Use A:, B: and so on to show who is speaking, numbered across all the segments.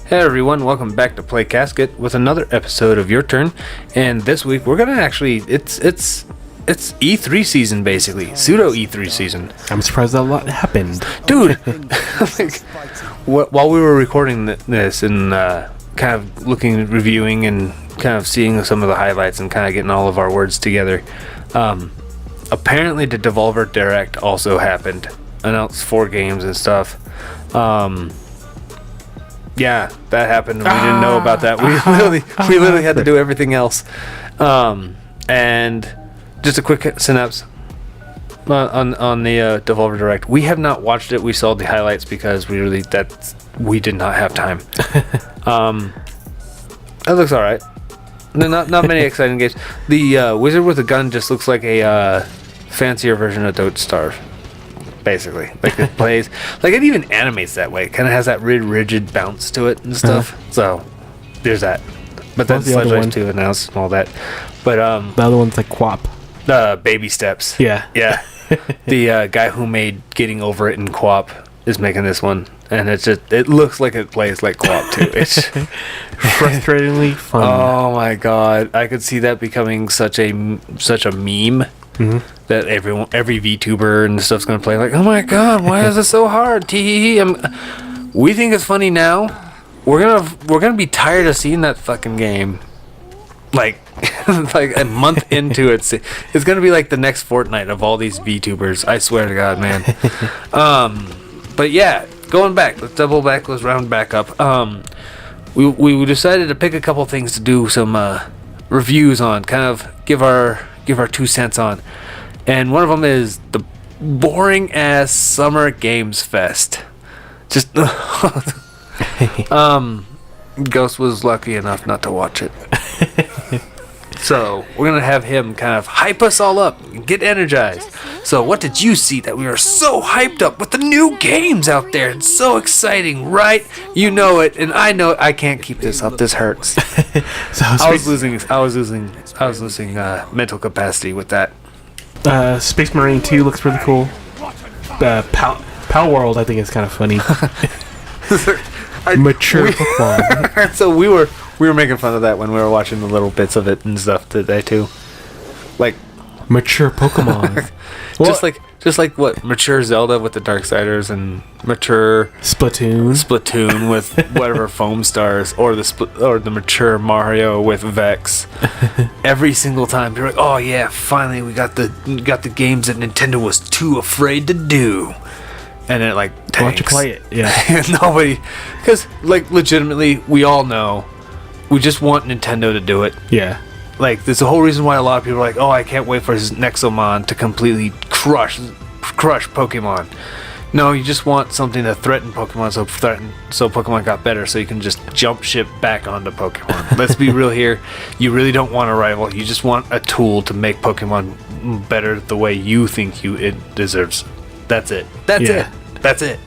A: Hey everyone, welcome back to Play Casket with another episode of Your Turn. And this week we're gonna actually it's E3 season basically, pseudo E3 season.
B: I'm surprised that a lot happened,
A: dude. Like, while we were recording this and kind of looking, reviewing, and kind of seeing some of the highlights and kind of getting all of our words together, apparently the Devolver Direct also happened. Announced 4 games and stuff. Yeah, that happened. We didn't know about that. We literally had to do everything else. And just a quick synopsis on the Devolver Direct. We have not watched it. We saw the highlights because we did not have time. That looks all right. Not many exciting games. The Wizard with a Gun just looks like a fancier version of Don't Starve. Basically, like it plays, like it even animates that way. It kind of has that rigid bounce to it and stuff. So there's that. But then Sledge Race 2 announced and all that. But
B: the other one's like QWOP.
A: Baby Steps.
B: Yeah.
A: The guy who made Getting Over It in QWOP is making this one, and it looks like it plays like QWOP too. It's
B: frustratingly fun.
A: Oh my god, I could see that becoming such a meme. Mm-hmm. That every VTuber and stuff's gonna play like, oh my god, why is it so hard? Tee. We think it's funny now. We're gonna be tired of seeing that fucking game. Like like a month into it, it's gonna be like the next Fortnite of all these VTubers. I swear to God, man. But yeah, going back, let's double back, let's round back up. We decided to pick a couple things to do some reviews on, kind of give our 2 cents on. And one of them is the boring ass Summer Games Fest. Just Ghost was lucky enough not to watch it. So we're gonna have him kind of hype us all up and get energized. So what did you see that we are so hyped up with the new games out there? It's so exciting, right? You know it, and I know it. I can't keep this up. This hurts. So I was losing mental capacity with that.
B: Space Marine 2 looks really cool. Pal World, I think, is kind of funny. Mature Pokemon.
A: So we were making fun of that when we were watching the little bits of it and stuff today too. Like
B: mature Pokemon.
A: just like what mature Zelda with the Darksiders and mature Splatoon with whatever Foam Stars, or the mature Mario with Vex. Every single time you're like, oh yeah, finally we got the games that Nintendo was too afraid to do. And it like tanks.
B: Why don't you play it? Yeah.
A: Nobody, because like legitimately we all know we just want Nintendo to do it.
B: Yeah.
A: Like, there's a whole reason why a lot of people are like, oh, I can't wait for his Nexomon to completely crush Pokemon. No, you just want something to threaten Pokemon, so Pokemon got better, so you can just jump ship back onto Pokemon. Let's be real here. You really don't want a rival. You just want a tool to make Pokemon better the way you think it deserves. That's it. That's it.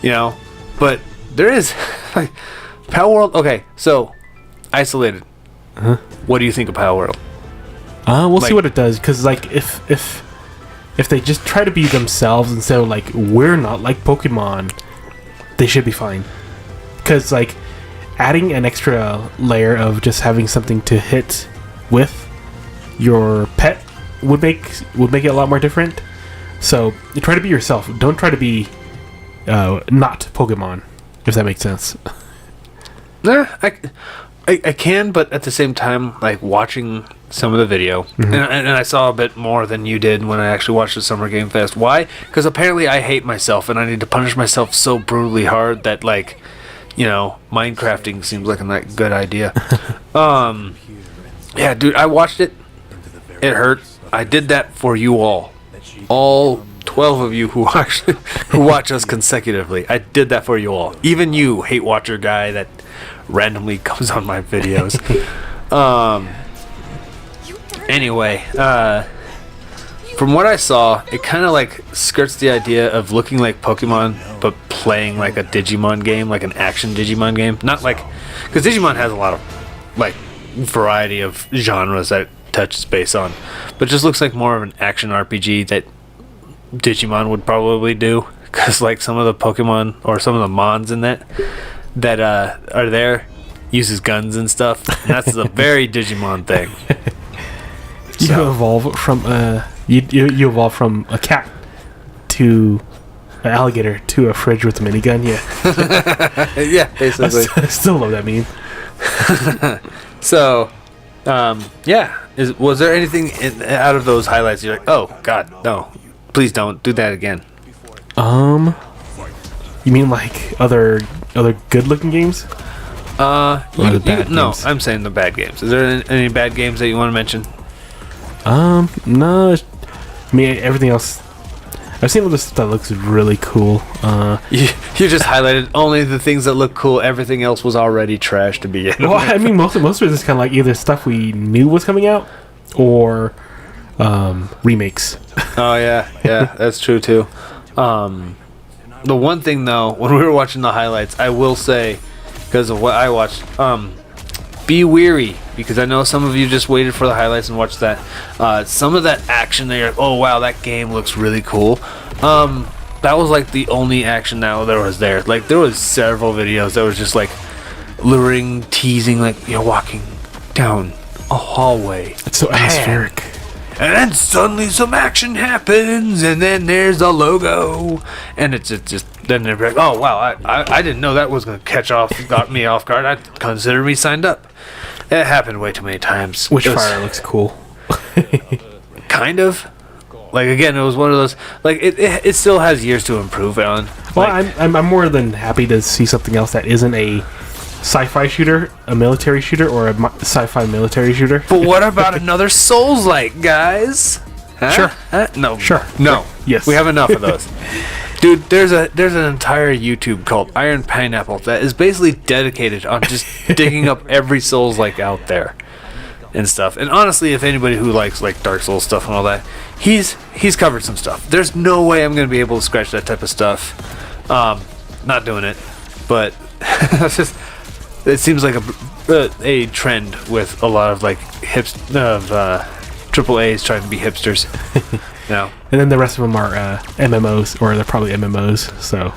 A: You know? But there is, like, Power World. Okay, so, Isolated.
B: Uh-huh.
A: What do you think of Power World?
B: We'll see what it does, because like if they just try to be themselves instead of like, we're not like Pokemon, they should be fine. Because like adding an extra layer of just having something to hit with your pet would make it a lot more different. So try to be yourself. Don't try to be not Pokemon, if that makes sense.
A: I can, but at the same time, like watching some of the video, mm-hmm. and I saw a bit more than you did when I actually watched the Summer Game Fest. Why? Because apparently I hate myself, and I need to punish myself so brutally hard that, like, you know, Minecrafting seems like a good idea. Yeah, dude, I watched it. It hurt. I did that for you all 12 of you who watch us consecutively. I did that for you all. Even you, hate watcher guy that randomly comes on my videos. Anyway, from what I saw, it kind of like skirts the idea of looking like Pokemon but playing like a Digimon game, like an action Digimon game. Not like, because Digimon has a lot of like variety of genres that it touches base on, but just looks like more of an action RPG that Digimon would probably do, because like some of the Pokemon or some of the Mons in that that are there uses guns and stuff. And that's a very Digimon thing.
B: You evolve from you evolve from a cat to an alligator to a fridge with a minigun. Yeah,
A: yeah, basically.
B: I still love that meme.
A: So, yeah. Was there anything out of those highlights you're like, oh God, no, please don't do that again?
B: You mean like other good-looking games?
A: No, I'm saying the bad games. Is there any bad games that you want to mention?
B: No. I mean, everything else. I've seen all this stuff that looks really cool.
A: You just highlighted only the things that look cool. Everything else was already trash to begin with.
B: Well, I mean, most of it is kind of like either stuff we knew was coming out or remakes.
A: Oh yeah, that's true too. The one thing though, when we were watching the highlights, I will say, because of what I watched, be weary, because I know some of you just waited for the highlights and watched that. Some of that action there, oh wow, that game looks really cool. That was like the only action that there was there. Like there was several videos that was just like luring, teasing, like you're walking down a hallway.
B: It's so atmospheric.
A: And then suddenly some action happens, and then there's a logo, and it's just then they're like, oh wow, I didn't know that was gonna got me off guard. I consider me signed up. It happened way too many times.
B: Witchfire looks cool.
A: Kind of. Like again, it was one of those. Like it still has years to improve on.
B: Well,
A: like,
B: I'm more than happy to see something else that isn't a sci-fi shooter, a military shooter, or a sci-fi military shooter.
A: But what about another Souls-like, guys? Huh?
B: Sure.
A: Huh? No.
B: Sure.
A: No.
B: Yes.
A: We have enough of those. Dude, there's an entire YouTube called Iron Pineapple that is basically dedicated on just digging up every Souls-like out there and stuff. And honestly, if anybody who likes like Dark Souls stuff and all that, he's covered some stuff. There's no way I'm going to be able to scratch that type of stuff. Not doing it. But it's just... It seems like a trend with a lot of like triple A's trying to be hipsters. No.
B: And then the rest of them are MMOs, or they're probably MMOs. So.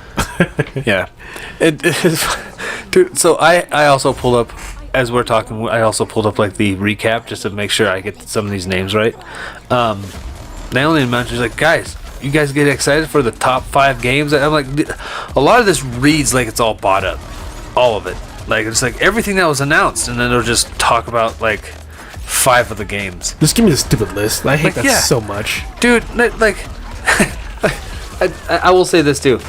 A: Yeah. Dude, so I also pulled up, as we're talking, I also pulled up like the recap just to make sure I get some of these names right. Naomi mentions like, guys, you guys get excited for the top 5 games? I'm like, a lot of this reads like it's all bought up, all of it. Like it's like everything that was announced, and then they'll just talk about like 5 of the games.
B: Just give me the stupid list. I hate that so much,
A: dude. Like, I will say this too.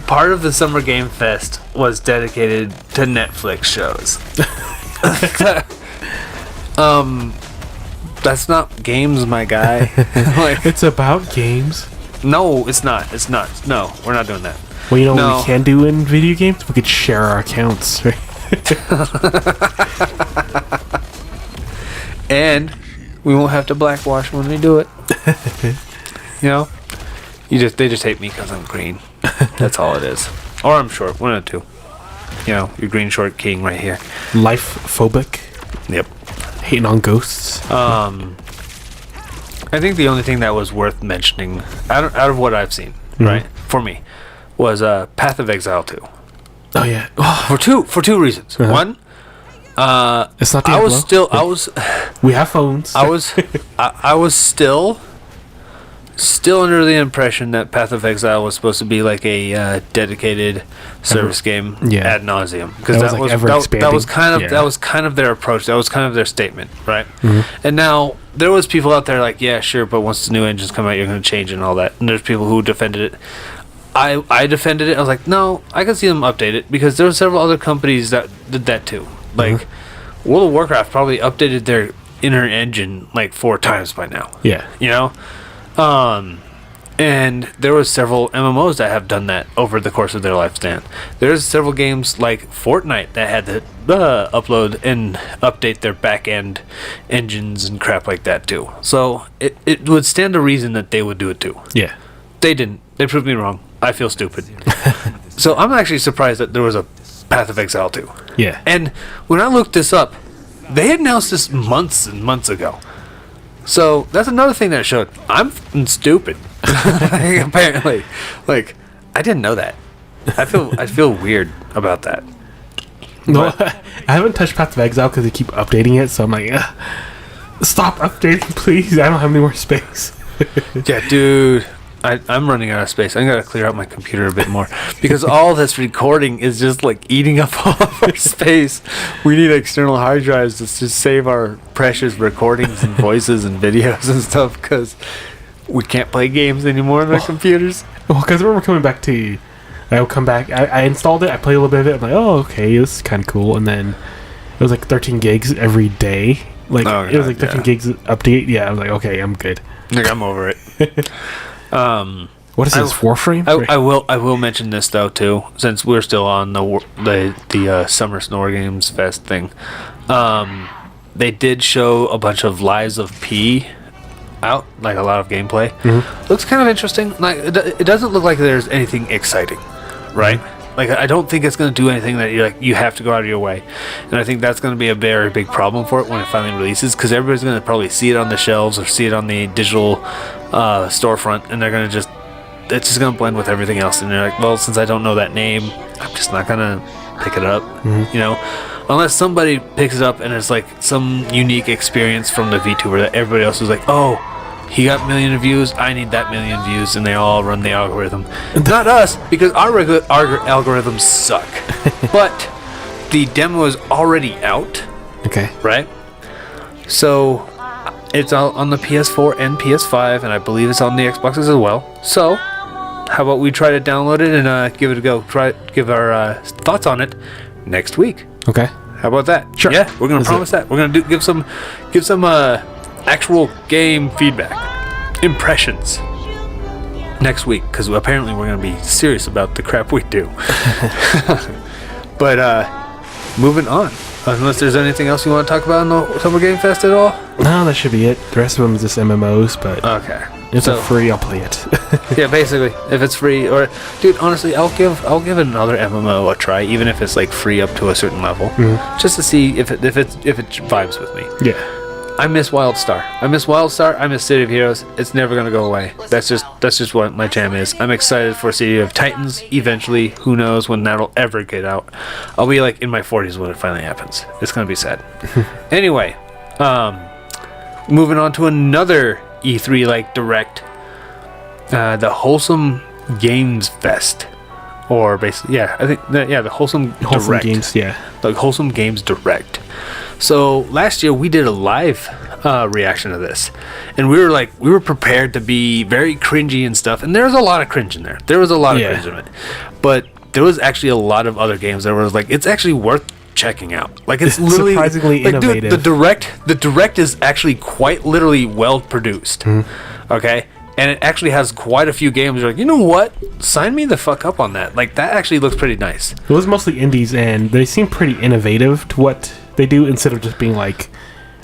A: Part of the Summer Game Fest was dedicated to Netflix shows. That's not games, my guy. Like,
B: it's about games.
A: No, it's not. It's not. No, we're not doing that.
B: Well, you know what we can do in video games? We could share our accounts, right?
A: And we won't have to blackwash when we do it. You know, they just hate me because I'm green. That's all it is. Or I'm short. One of the two. You know, your green short king right here.
B: Life phobic.
A: Yep.
B: Hating on ghosts.
A: I think the only thing that was worth mentioning out of what I've seen, right, for me, was Path of Exile 2.
B: Oh yeah.
A: For two reasons.
B: Uh-huh.
A: One,
B: it's not Diablo.
A: I was
B: we have phones.
A: I was still under the impression that Path of Exile was supposed to be like a dedicated service game ad nauseum, because that was kind of their approach. That was kind of their statement, right? Mm-hmm. And now there was people out there like, yeah, sure, but once the new engines come out, you're going to change it and all that. And there's people who defended it. I defended it. I was like, no, I can see them update it, because there were several other companies that did that too. Like, World of Warcraft probably updated their inner engine like 4 times by now.
B: Yeah.
A: You know? And there was several MMOs that have done that over the course of their lifespan. There's several games like Fortnite that had to upload and update their back-end engines and crap like that too. So it would stand to reason that they would do it too.
B: Yeah.
A: They didn't. They proved me wrong. I feel stupid. So I'm actually surprised that there was a Path of Exile 2.
B: Yeah.
A: And when I looked this up, they had announced this months and months ago. So that's another thing that showed I'm stupid. Apparently, like, I didn't know that. I feel weird about that.
B: No,
A: But-
B: I haven't touched Path of Exile because they keep updating it. So I'm like, stop updating, please. I don't have any more space.
A: Yeah, dude. I'm running out of space. I gotta clear out my computer a bit more because all this recording is just like eating up all of our space. We need external hard drives to just save our precious recordings and voices and videos and stuff because we can't play games anymore on our computers.
B: Well, because we're coming back to, I will come back. I installed it. I played a little bit of it. I'm like, oh, okay, this is kind of cool. And then it was like 13 gigs every day. Like it was like 13 gigs update. Yeah, I was like, okay, I'm good.
A: Like I'm over it.
B: What is this, Warframe?
A: I will mention this though too, since we're still on the Summer Snore Games Fest thing. They did show a bunch of lives of P out, like a lot of gameplay. Looks kind of interesting. Like it doesn't look like there's anything exciting, right? Like I don't think it's going to do anything that you have to go out of your way, and I think that's going to be a very big problem for it when it finally releases, because everybody's going to probably see it on the shelves or see it on the digital storefront, and they're going to it's just going to blend with everything else, and they're like, well, since I don't know that name, I'm just not going to pick it up, you know, unless somebody picks it up and it's like some unique experience from the VTuber that everybody else is like, oh, he got a million views, I need that million views, and they all run the algorithm. Not us, because our regular algorithms suck. But the demo is already out,
B: Okay.
A: right? So it's on the PS4 and PS5, and I believe it's on the Xboxes as well. So how about we try to download it and give it a go? Give our thoughts on it next week.
B: Okay.
A: How about that?
B: Sure.
A: Yeah, we're gonna
B: Is
A: promise that. We're gonna give some actual game feedback, impressions next week, because apparently we're gonna be serious about the crap we do. But moving on, unless there's anything else you want to talk about in the Summer Game Fest at all.
B: No, that should be it. The rest of them is just MMOs, but
A: Okay.
B: if it's free, I'll play it.
A: Yeah, basically, if it's free, or dude, honestly, I'll give another MMO a try, even if it's like free up to a certain level, just to see if it vibes with me.
B: Yeah.
A: I miss WildStar. I miss City of Heroes. It's never gonna go away. That's just what my jam is. I'm excited for City of Titans eventually. Who knows when that'll ever get out? I'll be like in my 40s when it finally happens. It's gonna be sad. Anyway, moving on to another E3 like direct, the Wholesome Games Fest, or basically, yeah, I think the Wholesome Direct.
B: Games, yeah.
A: The Wholesome Games Direct. So last year we did a live reaction to this, and we were prepared to be very cringy and stuff, and there was a lot of cringe in there. There was a lot of cringe in it, but there was actually a lot of other games that was like, it's actually worth checking out. Like it's literally
B: surprisingly
A: like,
B: innovative.
A: Dude, the direct is actually quite literally well produced. Okay. And it actually has quite a few games. You're like, you know what? Sign me the fuck up on that. Like, that actually looks pretty nice.
B: It was mostly indies, and they seem pretty innovative to what they do, instead of just being like,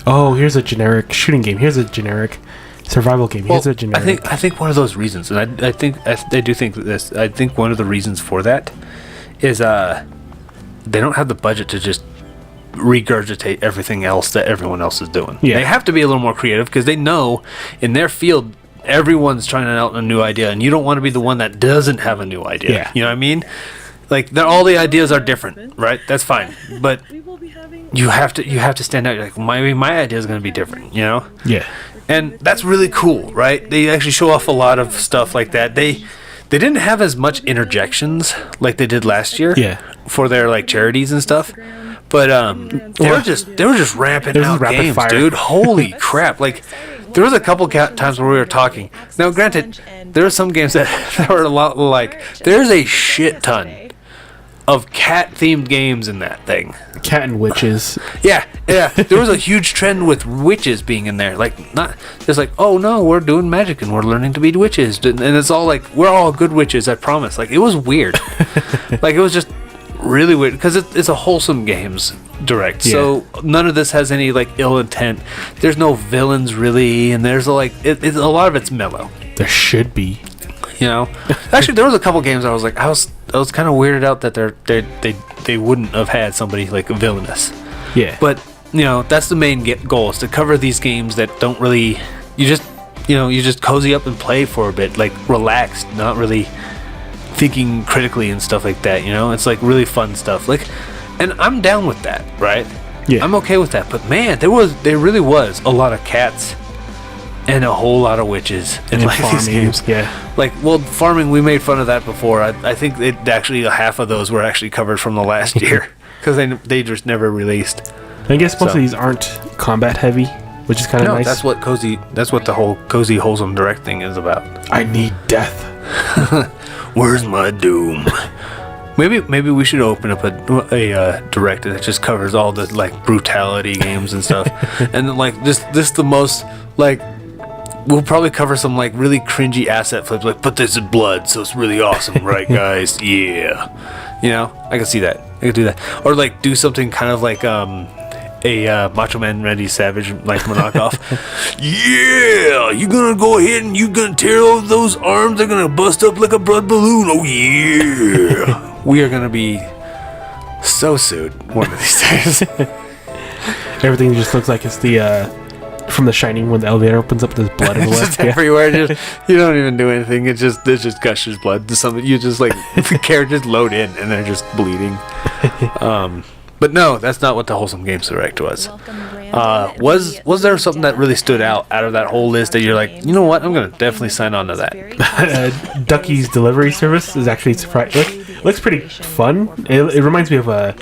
B: oh, here's a generic shooting game, here's a generic survival game, here's a generic...
A: I think one of those reasons, and I do think this, I think one of the reasons for that is they don't have the budget to just regurgitate everything else that everyone else is doing.
B: Yeah.
A: They have to be a little more creative, because they know in their field everyone's trying out a new idea, and you don't want to be the one that doesn't have a new idea.
B: Yeah.
A: You know what I mean? Like, all the ideas are different, right? That's fine, but you have to stand out. You're like, my idea is going to be different, you know?
B: Yeah.
A: And that's really cool, right? They actually show off a lot of stuff like that. They didn't have as much interjections like they did last year.
B: Yeah.
A: For their like charities and stuff. But they were just ramping out games,
B: fire.
A: dude. Holy crap! Like, there was a couple times where we were talking. Now, granted, there are some games that were a lot like. There's a shit ton of cat-themed games in that thing.
B: Cat and witches.
A: Yeah. There was a huge trend with witches being in there. Like, not just like, oh no, we're doing magic and we're learning to be witches, and it's all like, we're all good witches, I promise. Like, it was weird. Like, it was just really weird, because it's a Wholesome Games Direct, so none of this has any like ill intent. There's no villains really, and there's like it's a lot of it's mellow.
B: There should be,
A: you know. Actually, there was a couple games I was like, I was kind of weirded out that they wouldn't have had somebody like villainous.
B: Yeah.
A: But you know, that's the main goal, is to cover these games that don't really, you just cozy up and play for a bit, like relaxed, not really thinking critically and stuff like that, you know. It's like really fun stuff. Like, And I'm down with that, right?
B: Yeah.
A: I'm okay with that. But man, there really was a lot of cats and a whole lot of witches in
B: And
A: like these
B: farming,
A: games.
B: yeah.
A: Like, well, farming, we made fun of that before. I think actually half of those were actually covered from the last year because they just never released.
B: I guess most
A: So-
B: of these aren't combat heavy, which is kind of
A: No,
B: nice.
A: that's what the whole cozy wholesome direct thing is about.
B: I need death.
A: Where's my doom? Maybe we should open up a direct that just covers all the like brutality games and stuff, and then like this the most like we'll probably cover some like really cringy asset flips like but this is blood so it's really awesome, right guys? Yeah, I can see that. I could do that, or like do something kind of like a Macho Man Randy Savage like knockoff. Yeah, you're gonna go ahead and you're gonna tear off those arms. They're gonna bust up like a blood balloon. Oh yeah. We are gonna be so sued one of these days.
B: Everything just looks like it's the from The Shining when the elevator opens up. There's blood everywhere.
A: Just everywhere. You don't even do anything. It just gushes blood. Something you just like the characters load in and they're just bleeding. But no, that's not what the Wholesome Games Direct was. Was there something that really stood out of that whole list that you're like, you know what, I'm gonna definitely sign on to that?
B: Ducky's delivery service is actually surprising. Looks pretty fun. It reminds me of a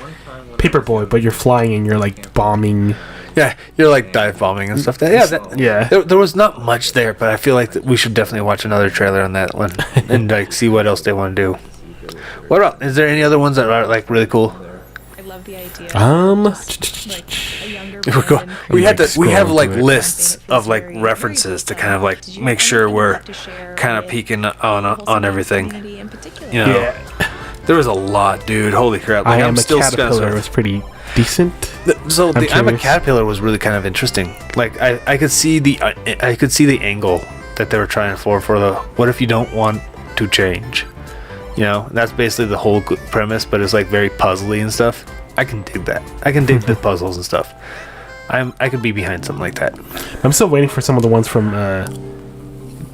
B: Paperboy, but you're flying and you're like bombing.
A: Yeah, you're like dive bombing and stuff.
B: Yeah.
A: There was not much there, but I feel like we should definitely watch another trailer on that one and like see what else they want to do. What about? Is there any other ones that are like really cool?
C: I love the idea.
A: We have like lists of like references to kind of like make sure we're kind of peeking on everything.
B: Yeah.
A: There was a lot, dude. Holy crap!
B: I
A: Like,
B: Am a
A: still
B: Caterpillar was pretty decent.
A: So the I'm a
B: curious.
A: Caterpillar was really kind of interesting. Like I could see the angle that they were trying for the what if you don't want to change. That's basically the whole premise, but it's like very puzzly and stuff. I can dig that. I can dig the puzzles and stuff. I could be behind something like that.
B: I'm still waiting for some of the ones from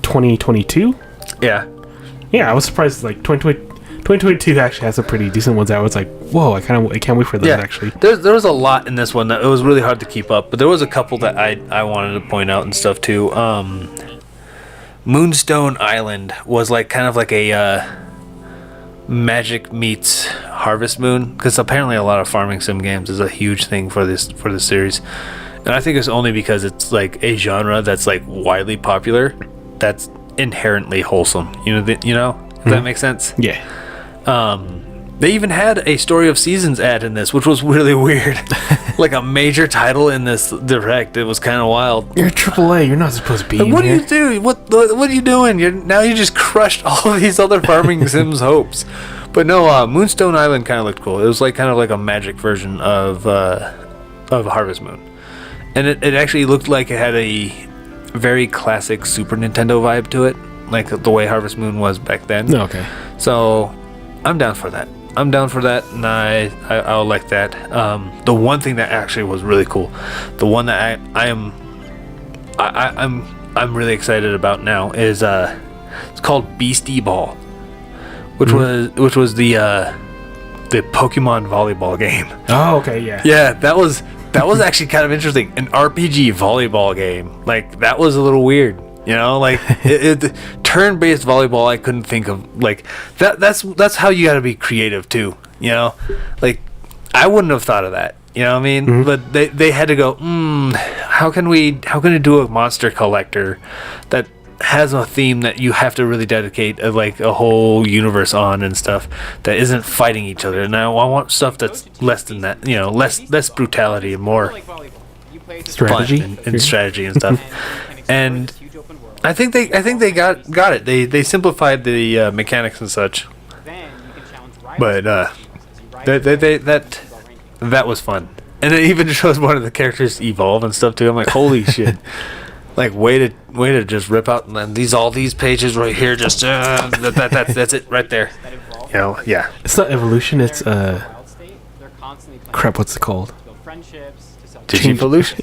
B: 2022.
A: Yeah.
B: Yeah, I was surprised. Like 2022 actually has some pretty decent ones. I was like, whoa! I can't wait for those. Actually,
A: there was a lot in this one that it was really hard to keep up, but there was a couple that I wanted to point out and stuff too. Moonstone Island was like kind of like a Magic meets Harvest Moon, because apparently a lot of farming sim games is a huge thing for this series, and I think it's only because it's like a genre that's like widely popular, that's inherently wholesome. If that makes sense.
B: yeah.
A: They even had a Story of Seasons ad in this, which was really weird. Like a major title in this direct. It was kind of wild.
B: You're AAA. You're not supposed to be.
A: Like,
B: in
A: what do
B: here.
A: you do? What are you doing? You just crushed all of these other farming sims hopes. But no, Moonstone Island kind of looked cool. It was like kind of like a magic version of Harvest Moon, and it actually looked like it had a very classic Super Nintendo vibe to it, like the way Harvest Moon was back then.
B: No, okay.
A: So I'm down for that. And I'll like that. The one thing that actually was really cool, the one that I'm really excited about now is it's called Beastie Ball, which was the Pokemon volleyball game.
B: Oh, okay, yeah.
A: Yeah, that was actually kind of interesting. An RPG volleyball game, like that was a little weird. Like it turn-based volleyball. I couldn't think of like that. That's how you got to be creative too. Like I wouldn't have thought of that. You know what I mean?
B: Mm-hmm.
A: But they had to go. How can we do a monster collector that has a theme that you have to really dedicate like a whole universe on and stuff that isn't fighting each other. And I want stuff that's less than that. Less brutality and more
B: Strategy
A: fun and strategy and stuff. And I think they got it. They simplified the mechanics and such. But that was fun. And it even shows one of the characters evolve and stuff too. I'm like, holy shit! Like way to just rip out and then all these pages right here. Just that's it right there. Yeah.
B: It's not evolution. It's crap. What's it called?
A: Digivolution.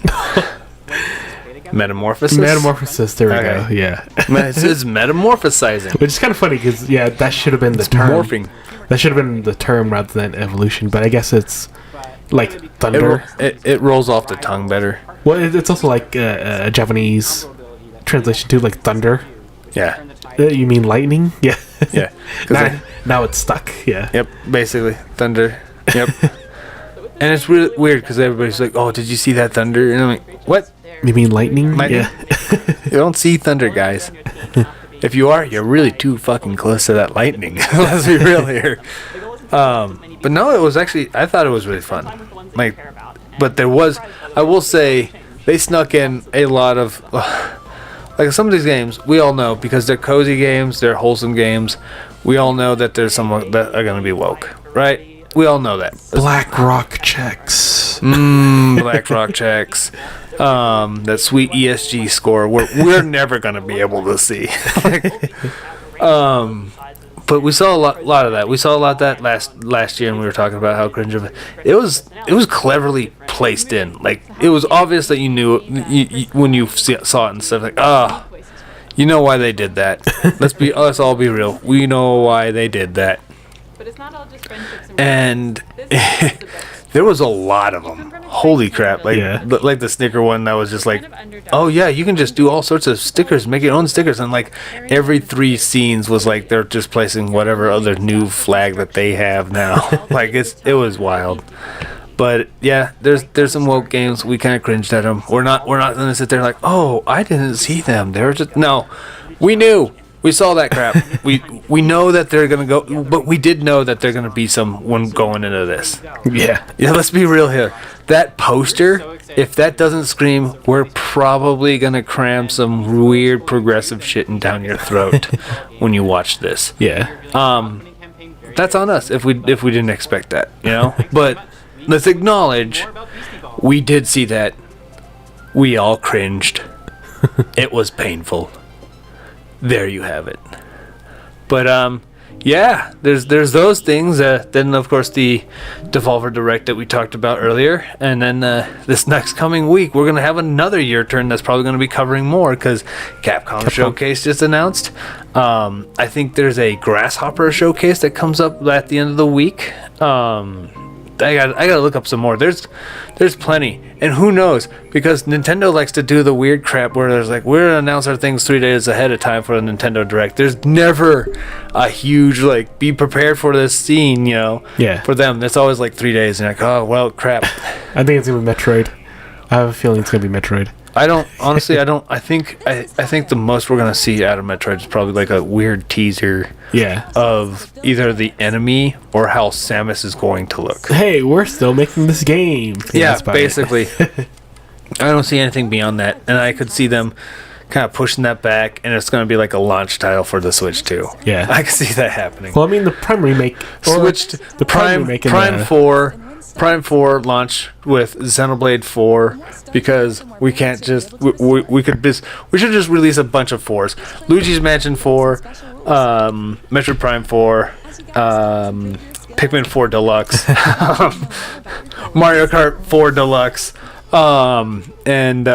A: Metamorphosis.
B: Metamorphosis. There we
A: Okay.
B: go. Yeah.
A: It's metamorphosizing.
B: Which is kind of funny because that should have been the term.
A: Morphing.
B: That should have been the term rather than evolution, but I guess it's like thunder.
A: It rolls off the tongue better.
B: Well, it's also like a Japanese translation to like thunder.
A: Yeah.
B: You mean lightning? Yeah.
A: Yeah.
B: Now it's stuck. Yeah.
A: Yep. Basically, thunder. Yep. And it's really weird because everybody's like, "Oh, did you see that thunder?" And I'm like, "What?
B: You mean lightning? Yeah.
A: You don't see thunder, guys. If you are, you're really too fucking close to that lightning. Let's be real here." But no, it was actually. I thought it was really fun. Like, but there was. I will say they snuck in a lot of. Like some of these games, we all know because they're cozy games, they're wholesome games. We all know that there's some that are going to be woke, right? We all know that.
B: Black Rock checks.
A: Black Rock checks. That sweet ESG score we're never going to be able to see. But we saw a lot of that. We saw a lot of that last year, and we were talking about how cringe of it was cleverly placed in. Like it was obvious that you knew when you saw it and stuff. Like, oh, you know why they did that. Let's all be real. We know why they did that. And there was a lot of them. Holy crap! Like the sticker one that was just like, oh yeah, you can just do all sorts of stickers, make your own stickers, and like every 3 scenes was like they're just placing whatever other new flag that they have now. Like it was wild. But yeah, there's some woke games. We kind of cringed at them. We're not gonna sit there like, oh, I didn't see them. They were just no. We knew. We saw that crap. we know that they're gonna go, but we did know that they're gonna be someone going into this.
B: Yeah.
A: Let's be real here. That poster, if that doesn't scream, we're probably gonna cram some weird progressive shit in down your throat when you watch this.
B: Yeah.
A: That's on us if we didn't expect that, you know. But let's acknowledge we did see that. We all cringed. It was painful. There you have it. But yeah, there's those things. Then of course the Devolver Direct that we talked about earlier, and then this next coming week we're gonna have another year turn that's probably gonna be covering more because Capcom Showcase just announced. I think there's a Grasshopper Showcase that comes up at the end of the week. I gotta look up some more. There's plenty, and who knows? Because Nintendo likes to do the weird crap where there's like we're gonna announce our things 3 days ahead of time for the Nintendo Direct. There's never a huge like be prepared for this scene, you know?
B: Yeah.
A: For them, it's always like 3 days, and like oh well, crap.
B: I think it's gonna be Metroid. I have a feeling it's gonna be Metroid.
A: I don't honestly. I think the most we're gonna see out of Metroid is probably like a weird teaser.
B: Yeah.
A: Of either the enemy or how Samus is going to look.
B: Hey, we're still making this game.
A: Yeah, basically. I don't see anything beyond that, and I could see them kind of pushing that back, and it's going to be like a launch title for the Switch too.
B: Yeah,
A: I can see that happening.
B: Well, I mean, the Prime remake
A: switched the Prime 4 launch with Xenoblade 4 because we can't just we should just release a bunch of 4s. Luigi's Mansion 4, Metroid Prime 4, Pikmin 4 Deluxe, Mario Kart 4 Deluxe, and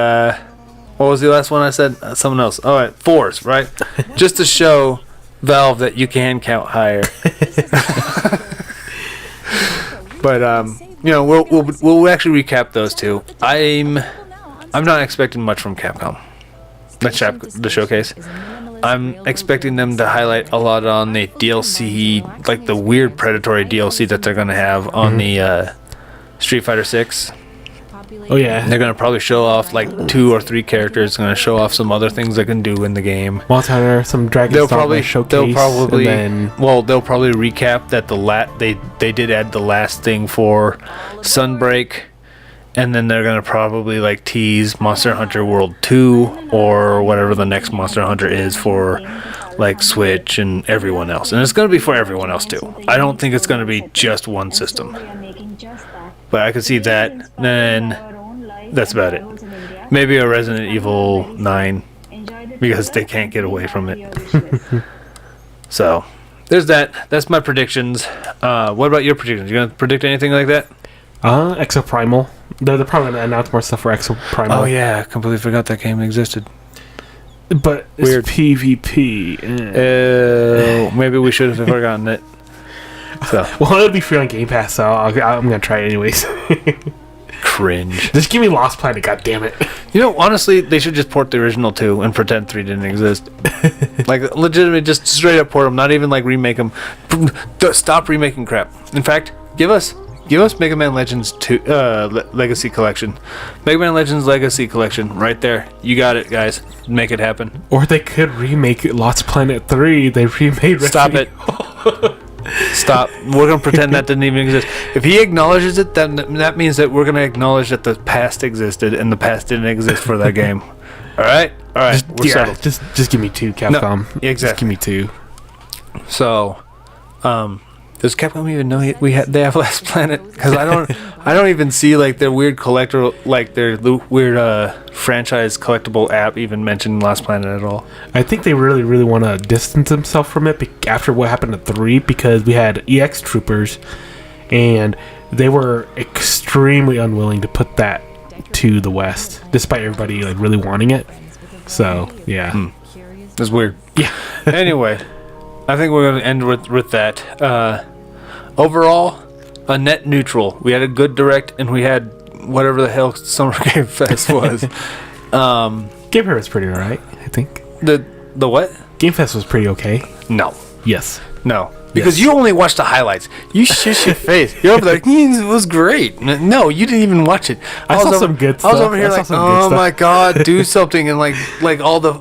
A: what was the last one I said? Someone else. All right, 4s, right? Just to show Valve that you can count higher. But you know, we'll actually recap those two. I'm not expecting much from Capcom. The showcase. I'm expecting them to highlight a lot on the DLC, like the weird predatory DLC that they're gonna have on the Street Fighter 6.
B: Oh yeah,
A: they're gonna probably show off like 2 or 3 characters. Gonna show off some other things they can do in the game.
B: Monster Hunter, some Dragon showcase.
A: They'll probably recap that they did add the last thing for Sunbreak, and then they're gonna probably like tease Monster Hunter World 2 or whatever the next Monster Hunter is for like Switch and everyone else, and it's gonna be for everyone else too. I don't think it's gonna be just one system. But I could see that, then that's about it. Maybe a Resident Evil 9, because they can't get away from it. So, there's that. That's my predictions. What about your predictions? You gonna predict anything like that?
B: Exoprimal. They're probably gonna announce more stuff for Exoprimal.
A: Oh yeah, I completely forgot that game existed.
B: But
A: weird.
B: It's PvP.
A: Maybe we should have forgotten it. So
B: Well, it'll be free on Game Pass, so I'm gonna try it anyways.
A: cringe.
B: Just give me Lost Planet, god damn it.
A: You know, honestly, they should just port the original 2 and pretend 3 didn't exist. Like, legitimately, just straight up port them, not even like remake them. Stop remaking crap. In fact, give us Mega Man Legends 2 Legacy Collection. Mega Man Legends Legacy Collection, right there. You got it, guys. Make it happen.
B: Or they could remake Lost Planet 3. They remade
A: Stop it. Stop. We're going to pretend that didn't even exist. If he acknowledges it, then that means that we're going to acknowledge that the past existed and the past didn't exist for that game. All right? All right. We're settled.
B: Just give me 2, Capcom.
A: No, exactly.
B: Just give me 2.
A: So, does Capcom even know they have Last Planet? Because I don't even see like their weird collector, like their weird franchise collectible app even mentioned Last Planet at all.
B: I think they really, really want to distance themselves from it after what happened to 3, because we had EX Troopers, and they were extremely unwilling to put that to the West, despite everybody like really wanting it. So yeah,
A: That's weird.
B: yeah.
A: Anyway, I think we're going to end with that. Overall, a net neutral. We had a good direct, and we had whatever the hell Summer Game Fest was.
B: Game Fest was pretty alright, I think.
A: The what?
B: Game Fest was pretty okay.
A: No.
B: Yes.
A: No. Because
B: Yes.
A: you only watched the highlights. You shush your face. You're over there. It was great. No, you didn't even watch it.
B: I saw some good
A: I was
B: stuff.
A: over here
B: I saw
A: like,
B: some good
A: oh
B: stuff."
A: my god, do something, and like all the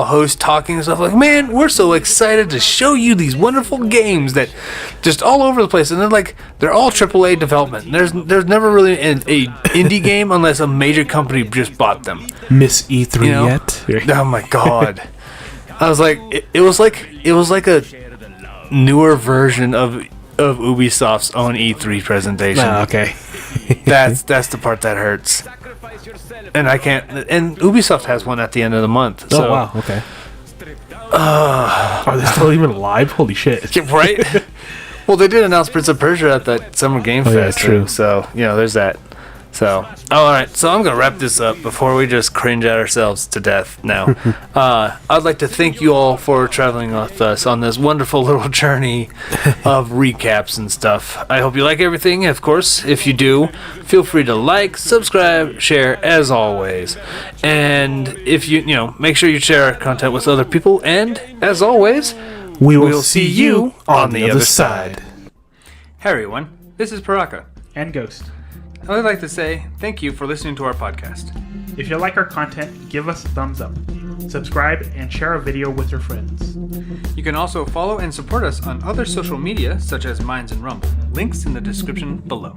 A: hosts talking and stuff. Like, man, we're so excited to show you these wonderful games that just all over the place, and then like they're all AAA development. There's never really a indie game unless a major company just bought them.
B: Miss E3
A: You know?
B: yet?
A: Oh my god. I was like, it was like a newer version of Ubisoft's own E3 presentation.
B: Okay.
A: That's the part that hurts. And I can't. And Ubisoft has one at the end of the month. So,
B: Oh wow. Okay. Are they still even alive? Holy shit.
A: right? Well, they did announce Prince of Persia at that Summer Game
B: Oh, yeah,
A: Fest.
B: true.
A: So there's that. So, all right. So I'm gonna wrap this up before we just cringe at ourselves to death. Now, I'd like to thank you all for traveling with us on this wonderful little journey of recaps and stuff. I hope you like everything. Of course, if you do, feel free to like, subscribe, share, as always. And if you make sure you share our content with other people. And as always,
B: We
A: we'll see you on the other side.
C: Hey everyone, this is Paraka.
D: and Ghost.
C: I would like to say thank you for listening to our podcast.
D: If you like our content, give us a thumbs up, subscribe, and share our video with your friends.
C: You can also follow and support us on other social media such as Minds and Rumble. Links in the description below.